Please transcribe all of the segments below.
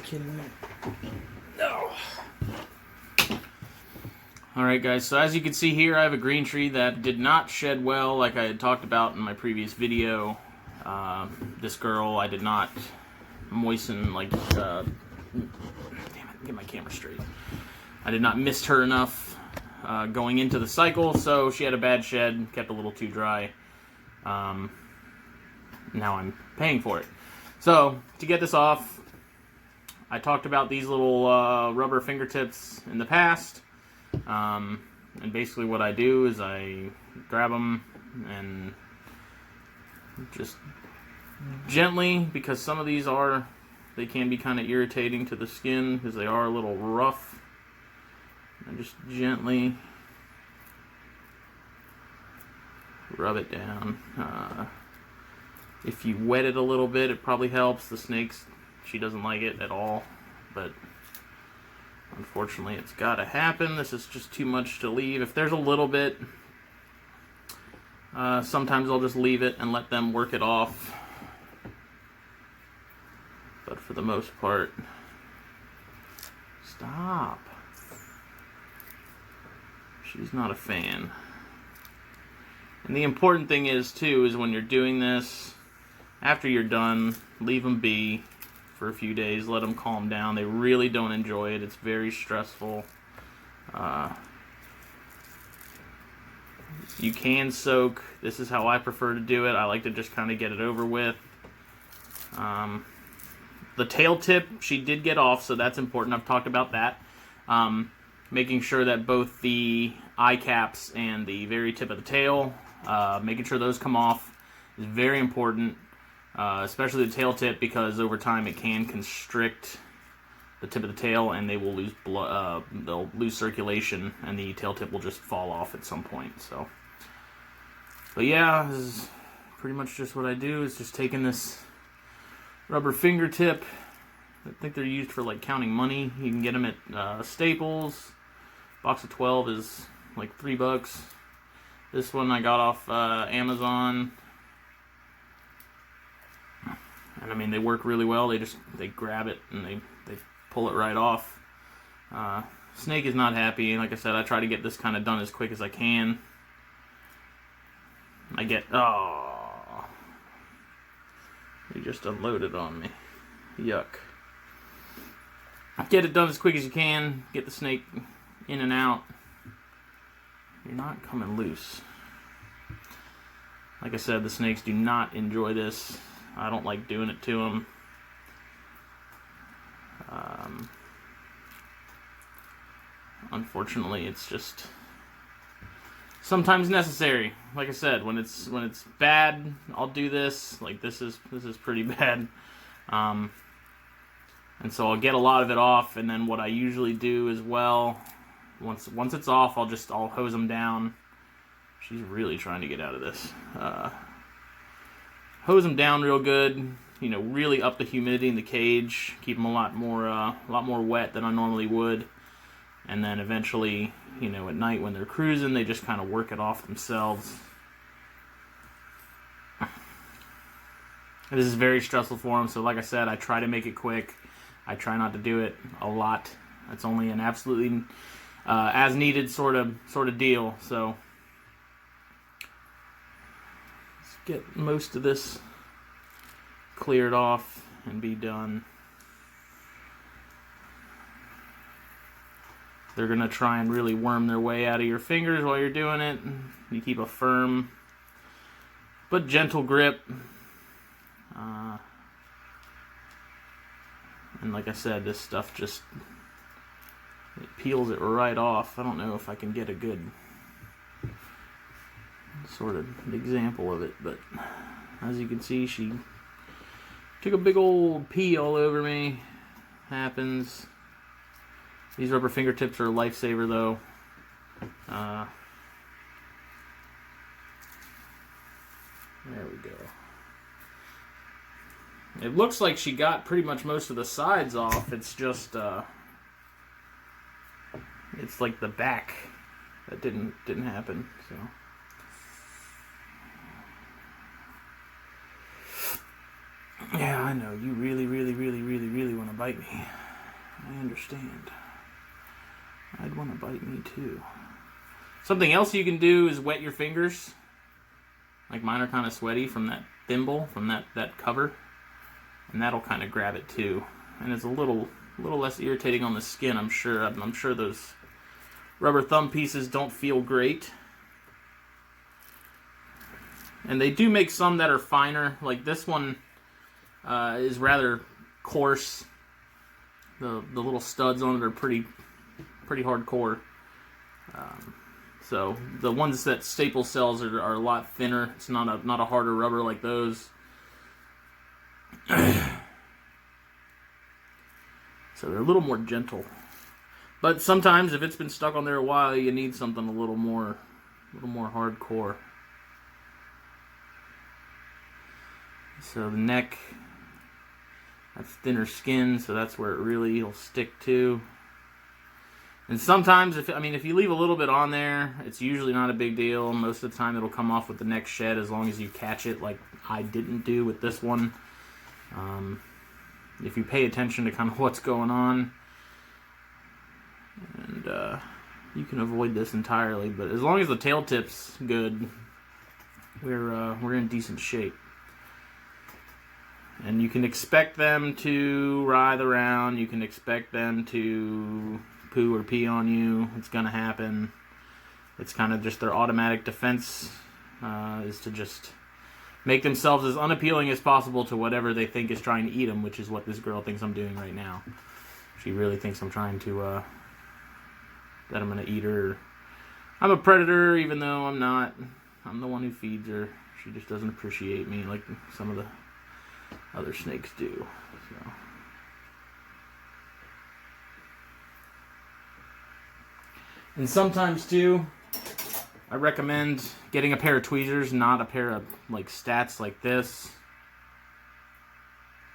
kidding me? No. Alright guys, so as you can see here, I have a green tree that did not shed well like I had talked about in my previous video. This girl, I did not moisten, like, damn it, get my camera straight. I did not mist her enough going into the cycle, so she had a bad shed, kept a little too dry. Now I'm paying for it. So, to get this off, I talked about these little rubber fingertips in the past. And basically what I do is I grab them and just gently, because some of these they can be kind of irritating to the skin because they are a little rough. And just gently rub it down. If you wet it a little bit, it probably helps. The snake's, she doesn't like it at all, but unfortunately it's gotta happen. This is just too much to leave. If there's a little bit, sometimes I'll just leave it and let them work it off. But for the most part, stop. She's not a fan. And the important thing is, too, is when you're doing this, after you're done, leave them be for a few days. Let them calm down. They really don't enjoy it. It's very stressful. You can soak. This is how I prefer to do it. I like to just kind of get it over with. The tail tip, she did get off, so that's important. I've talked about that. Making sure that both the eye caps and the very tip of the tail, making sure those come off is very important. Especially the tail tip, because over time it can constrict the tip of the tail and they will lose blood, they'll lose circulation, and the tail tip will just fall off at some point. So, but yeah, this is pretty much just what I do, is just taking this rubber fingertip. I think they're used for like counting money. You can get them at Staples. Box of 12 is like $3. This one I got off Amazon. And I mean, they work really well. They grab it and they pull it right off. Snake is not happy. Like I said, I try to get this kind of done as quick as I can. He just unloaded on me. Yuck. Get it done as quick as you can. Get the snake in and out. You're not coming loose. Like I said, the snakes do not enjoy this. I don't like doing it to them. Unfortunately, it's just sometimes necessary. Like I said, when it's bad, I'll do this. Like this is pretty bad. And so I'll get a lot of it off, and then what I usually do as well, once it's off, I'll hose them down. She's really trying to get out of this. Hose them down real good, you know, really up the humidity in the cage, keep them a lot more wet than I normally would, and then eventually, you know, at night when they're cruising, they just kind of work it off themselves. This is very stressful for them, so like I said, I try to make it quick. I try not to do it a lot. It's only an absolutely as needed sort of deal. So get most of this cleared off and be done. They're going to try and really worm their way out of your fingers while you're doing it. You keep a firm but gentle grip. And like I said, this stuff just, it peels it right off. I don't know if I can get a good sort of example of it, but as you can see, she took a big old pee all over me. Happens. These rubber fingertips are a lifesaver, though. There we go. It looks like she got pretty much most of the sides off. It's just it's like the back that didn't happen. So yeah, I know you really want to bite bite me. I understand. I'd want to bite me too. Something else you can do is wet your fingers. Like mine are kind of sweaty from that thimble, from that cover. And that'll kind of grab it too. And it's a little less irritating on the skin, I'm sure. I'm sure those rubber thumb pieces don't feel great. And they do make some that are finer. Like this one is rather coarse. The little studs on it are pretty hardcore. So the ones that Staples sells are a lot thinner. It's not a harder rubber like those. So they're a little more gentle. But sometimes if it's been stuck on there a while, you need something a little more hardcore. So the neck, that's thinner skin, so that's where it really will stick to. And sometimes, if you leave a little bit on there, it's usually not a big deal. Most of the time it'll come off with the next shed as long as you catch it like I didn't do with this one. If you pay attention to kind of what's going on. And you can avoid this entirely. But as long as the tail tip's good, we're in decent shape. And you can expect them to writhe around. You can expect them to poo or pee on you. It's going to happen. It's kind of just their automatic defense is to just make themselves as unappealing as possible to whatever they think is trying to eat them, which is what this girl thinks I'm doing right now. She really thinks I'm trying to, that I'm going to eat her. I'm a predator, even though I'm not. I'm the one who feeds her. She just doesn't appreciate me like some of the other snakes do. So. And sometimes too, I recommend getting a pair of tweezers, not a pair of like stats like this,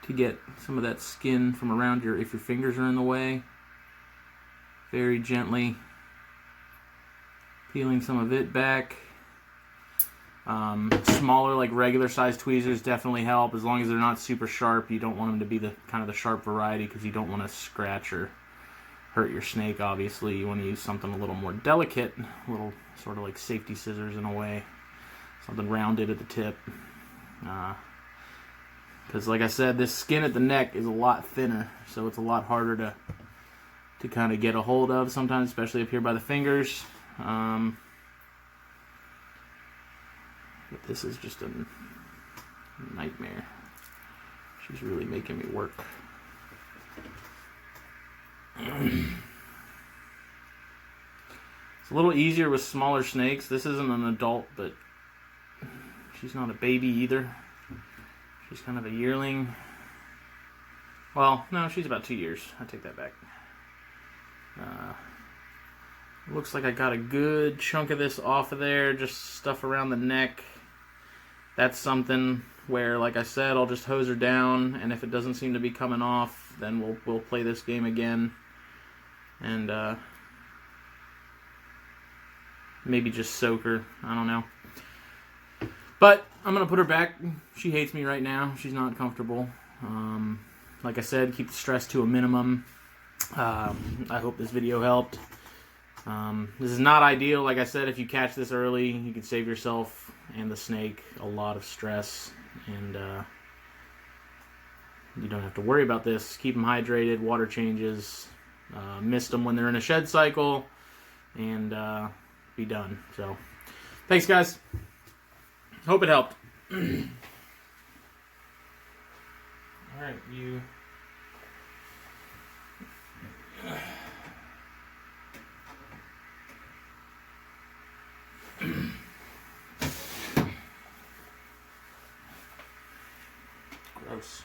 to get some of that skin from around if your fingers are in the way. Very gently peeling some of it back. Smaller, like regular size tweezers definitely help, as long as they're not super sharp. You don't want them to be the sharp variety, because you don't want to scratch or hurt your snake. Obviously, you want to use something a little more delicate, a little sort of like safety scissors in a way, something rounded at the tip. Because, like I said, this skin at the neck is a lot thinner, so it's a lot harder to kind of get a hold of sometimes, especially up here by the fingers. But this is just a nightmare. She's really making me work. It's a little easier with smaller snakes. This isn't an adult, but she's not a baby either. She's kind of a yearling. Well, no, she's about 2 years. I take that back. Looks like I got a good chunk of this off of there, just stuff around the neck. That's something where, like I said, I'll just hose her down, and if it doesn't seem to be coming off, then we'll play this game again. And maybe just soak her. I don't know. But I'm going to put her back. She hates me right now. She's not comfortable. Like I said, keep the stress to a minimum. I hope this video helped. This is not ideal. Like I said, if you catch this early, you can save yourself and the snake a lot of stress. And you don't have to worry about this. Keep them hydrated, water changes. Mist them when they're in a shed cycle. And be done. So, thanks guys. Hope it helped. Alright, you... Gross.